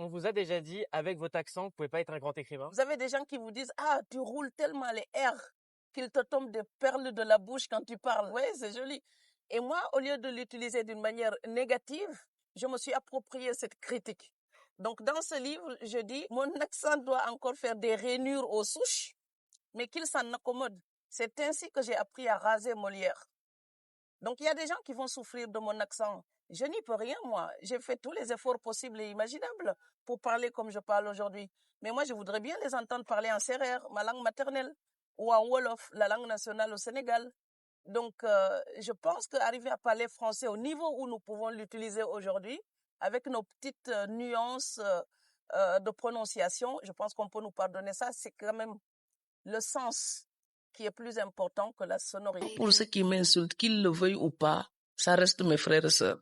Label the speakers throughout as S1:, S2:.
S1: On vous a déjà dit, avec votre accent, vous pouvez pas être un grand écrivain.
S2: Vous avez des gens qui vous disent, ah, tu roules tellement les R qu'il te tombe des perles de la bouche quand tu parles. Ouais, c'est joli. Et moi, au lieu de l'utiliser d'une manière négative, je me suis approprié cette critique. Donc, dans ce livre, je dis, mon accent doit encore faire des rainures aux souches, mais qu'il s'en accommode. C'est ainsi que j'ai appris à raser Molière. Donc, il y a des gens qui vont souffrir de mon accent. Je n'y peux rien, moi. J'ai fait tous les efforts possibles et imaginables pour parler comme je parle aujourd'hui. Mais moi, je voudrais bien les entendre parler en sérère, ma langue maternelle, ou en wolof, la langue nationale au Sénégal. Donc, je pense qu'arriver à parler français au niveau où nous pouvons l'utiliser aujourd'hui, avec nos petites nuances de prononciation, je pense qu'on peut nous pardonner ça. C'est quand même le sens qui est plus important que la sonorité.
S3: Pour ceux qui m'insultent, qu'ils le veuillent ou pas, ça reste mes frères et sœurs.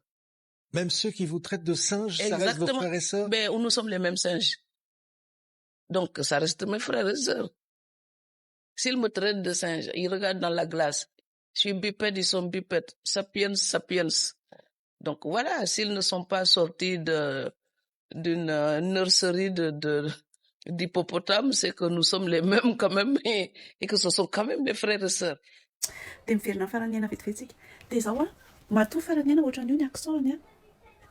S4: Même ceux qui vous traitent de singes, ça reste vos frères et sœurs?
S3: Ben, nous sommes les mêmes singes. Donc, ça reste mes frères et sœurs. S'ils me traitent de singe, ils regardent dans la glace. Je suis bipède, ils sont bipèdes. Sapiens, sapiens. Donc voilà, s'ils ne sont pas sortis d'une nurserie d'hippopotames, c'est que nous sommes les mêmes quand même et que ce sont quand même des frères et sœurs.
S5: Dia miverina faranena vetivetsika. Dia zao matoa faranena ohatran'io ny accent-ny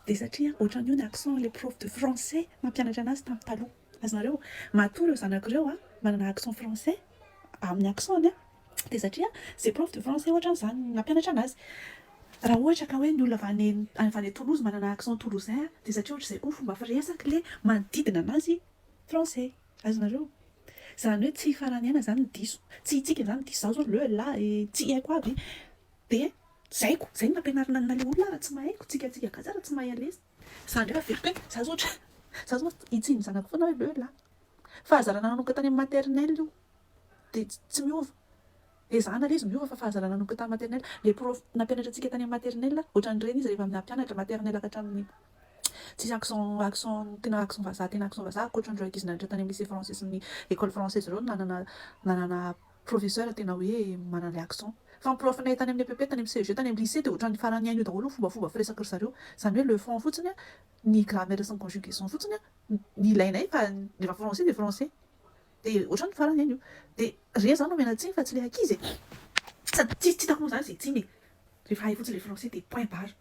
S5: dia satria ohatran'io ny accent les profs de français mampianatra anazy tamin'ny taloha. Azonareo matoa ireo zanak'ireo manana accent français amin'ny accent-ny dia satria c'est prof de français ohatran'izany mampianatra anazy. Raha ohatra ka hoe ny olona avy any Toulouse manana accent toulousain dia satria ohatr'izay koa fomba firesaka le manodidina anazy français. Azonareo zany hoe tsy faranena zany ny diso, tsy itsika zany diso zao le là tsy haiko aby dia zaiko zay mampianarana na le olona raha tsy mahaiko tsika gaza raha tsy mahay alesa zany rehefa veriko hoe za zao itsiny zanako foana hoe le là fahazarana nanoka tany amin'ny maternelle io dia tsy miova ezahana le izy miova fa fahazarana nanoka tany maternelle le prof nampianatra antsika tany amin'ny maternelle ohatran'ireny izy rehefa nampianatra maternelle ka hatramin'ny tsisy accent tena accent vazaha akoatran'ireo ankizy nanatra tany amin'ny lycée français sy ny école française ireo nanana professeur tena hoe manana accent fa ny prof nay tany amin'ny EPP tany amin'ny CEG tany amin'ny lycée dia ohatran'ny farany any io daholo fomba firesaka ry zareo izany hoe le fond fotsiny ny grammaire sy ny conjugation fotsiny ny ilainay fa rehefa français dia français dia ohatran'ny farany any io dia reny zany no mianatsiny fa tsy le ankizy sady tsy hitako moa zany izay tsiny rehefa hay fotsiny le français dia point barre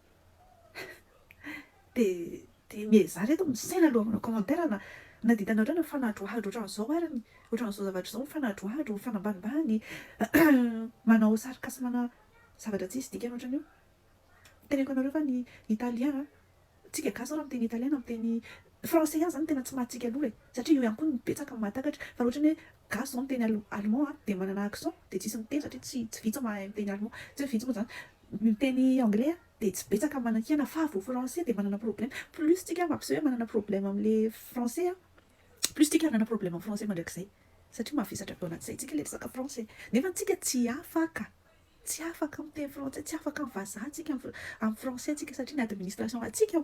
S5: dia mieza reto misaina aloha manao commentaire na ditanao ohatrany mifanadroahadro ohatran'izao ary ohatran'izao zavatra izao mifanadroahadro mifanambanimbany manao sarikasy mana zavatra tsy hisy dikany ohatran'io teneko anareo fa ny italien tsika gasy raha miteny italien na miteny français ihany zany tena tsy mahatsika aloha satria io ihany koa ny betsaka mahatakatra fa raha ohatra hoe gasy zao miteny allemand dia manana accent dia tsisy miteny satria tsy vitsy mahay miteny allemand tsy hoe vitsy moa zany miteny anglais dia tsy betsaka manan-kiana fa vao français dia manana problème plus tsika mampiseho hoe manana problème amin'le français plus tsika manana problème amin'ny français mandrakizay satria mahavisatra be anaty izay tsika le resaka français nefa tsika tsy afaka miteny français tsy afaka amin'ny vazaha tsika amin'ny français tsika satria ny administration atsika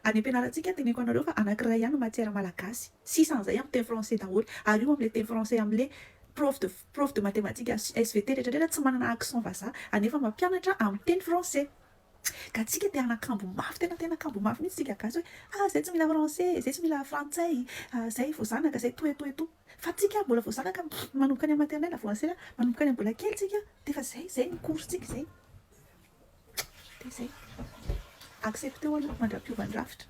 S5: any am-pianarantsika teneko anareo fa anankiray ihany matière malagasy sisan'izay miteny français daholo ary io amin'le teny français amin'le prof de mathématique SVT rehetrarehetra tsy manana accent vazaha anefa mampianatra amin'ny teny français ka tsika dia anakambo mafy tena kambo mafy mihitsy tsika gasy hoe zay tsy mila français zay tsy mila frantsay zay vao zanaka zay to fa tsika mbola vao zanaka manomboka any amin'ny maternelle français manomboka any mbola kely tsika dia fa zay ny cours tsika zay dia zay accepteo aloha mandra-piovandrafitra